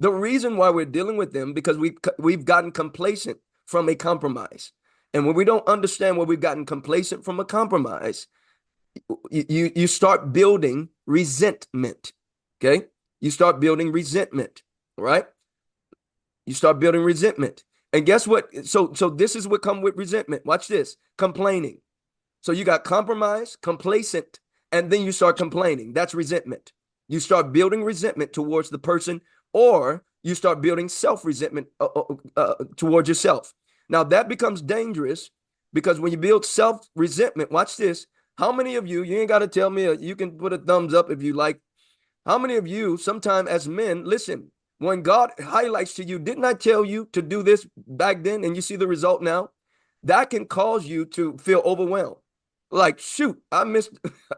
The reason why we're dealing with them because we've gotten complacent from a compromise. And when we don't understand where we've gotten complacent from a compromise, you start building resentment. Okay? You start building resentment, right? You start building resentment. And guess what? So this is what comes with resentment. Watch this. Complaining. So you got compromise, complacent, and then you start complaining. That's resentment. You start building resentment towards the person, or you start building self-resentment towards yourself. Now that becomes dangerous because when you build self-resentment, watch this. How many of you ain't got to tell me, you can put a thumbs up if you like. How many of you, sometime as men, listen, when God highlights to you, didn't I tell you to do this back then and you see the result now? That can cause you to feel overwhelmed. Like, shoot, I missed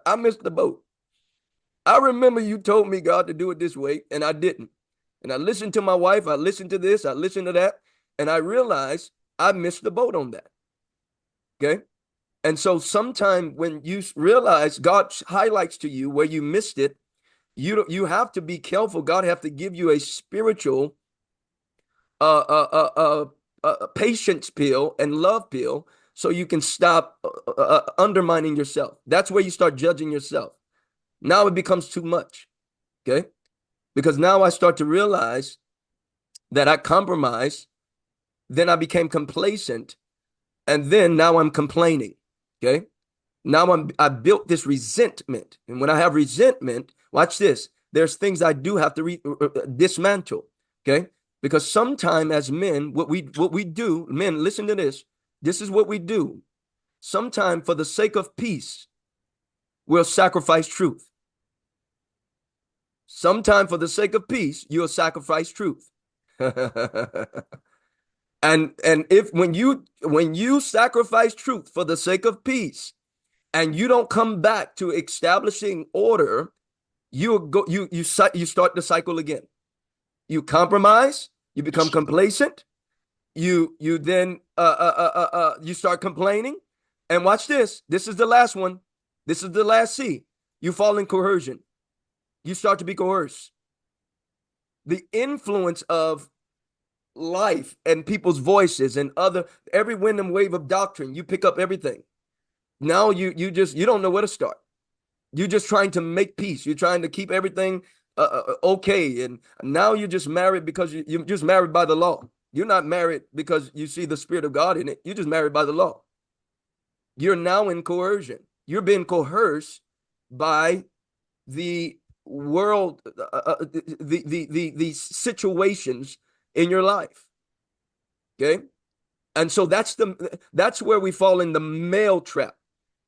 I missed the boat. I remember you told me, God, to do it this way, and I didn't. And I listened to my wife, I listened to this, I listened to that, and I realized I missed the boat on that. Okay. And so sometime when you realize God highlights to you where you missed it, you have to be careful. God have to give you a spiritual uh, uh, uh, patience pill and love pill so you can stop undermining yourself. That's where you start judging yourself. Now it becomes too much. Okay. Because now I start to realize that I compromised, then I became complacent, and then now I'm complaining. Okay. Now I built this resentment. And when I have resentment, watch this. There's things I do have to dismantle. Okay. Because sometime as men, what we do, men, listen to this. This is what we do. Sometime for the sake of peace, we'll sacrifice truth. Sometime for the sake of peace, you'll sacrifice truth. And if when you sacrifice truth for the sake of peace, and you don't come back to establishing order, you start the cycle again. You compromise, you become complacent, you then you start complaining, and watch this. This is the last one. This is the last C. You fall in coercion. You start to be coerced. The influence of life and people's voices and every wind and wave of doctrine, you pick up everything. Now you don't know where to start. You're just trying to make peace. You're trying to keep everything okay. And now you're just married because you're just married by the law. You're not married because you see the Spirit of God in it. You're just married by the law. You're now in coercion. You're being coerced by the world, the situations in your life. Okay. And so that's where we fall in the male trap.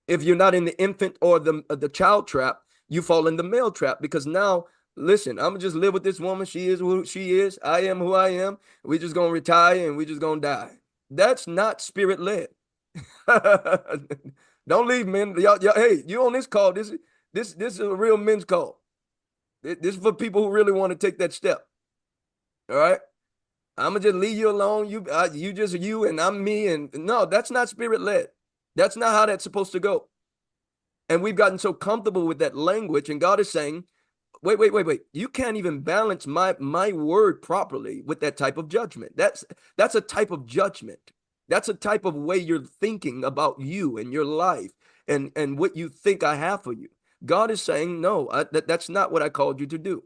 If you're not in the infant or the child trap, you fall in the male trap because now, listen, I'm gonna just live with this woman. She is who she is. I am who I am. We're just gonna retire and we're just gonna die. That's not spirit led. Don't leave, men. Y'all, hey, you on this call? This is a real men's call. This is for people who really want to take that step. All right. I'm gonna just leave you alone. You just you and I'm me. And no, that's not spirit led. That's not how that's supposed to go. And we've gotten so comfortable with that language, and God is saying, wait. You can't even balance my word properly with that type of judgment. That's a type of judgment. That's a type of way you're thinking about you and your life and what you think I have for you. God is saying, no, that's not what I called you to do.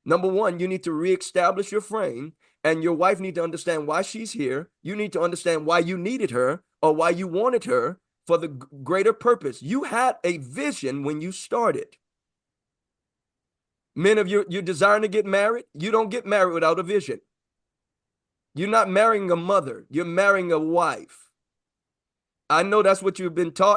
Number one, you need to reestablish your frame, and your wife need to understand why she's here. You need to understand why you needed her or why you wanted her for the greater purpose. You had a vision when you started. Men of you're desiring to get married. You don't get married without a vision. You're not marrying a mother. You're marrying a wife. I know that's what you've been taught.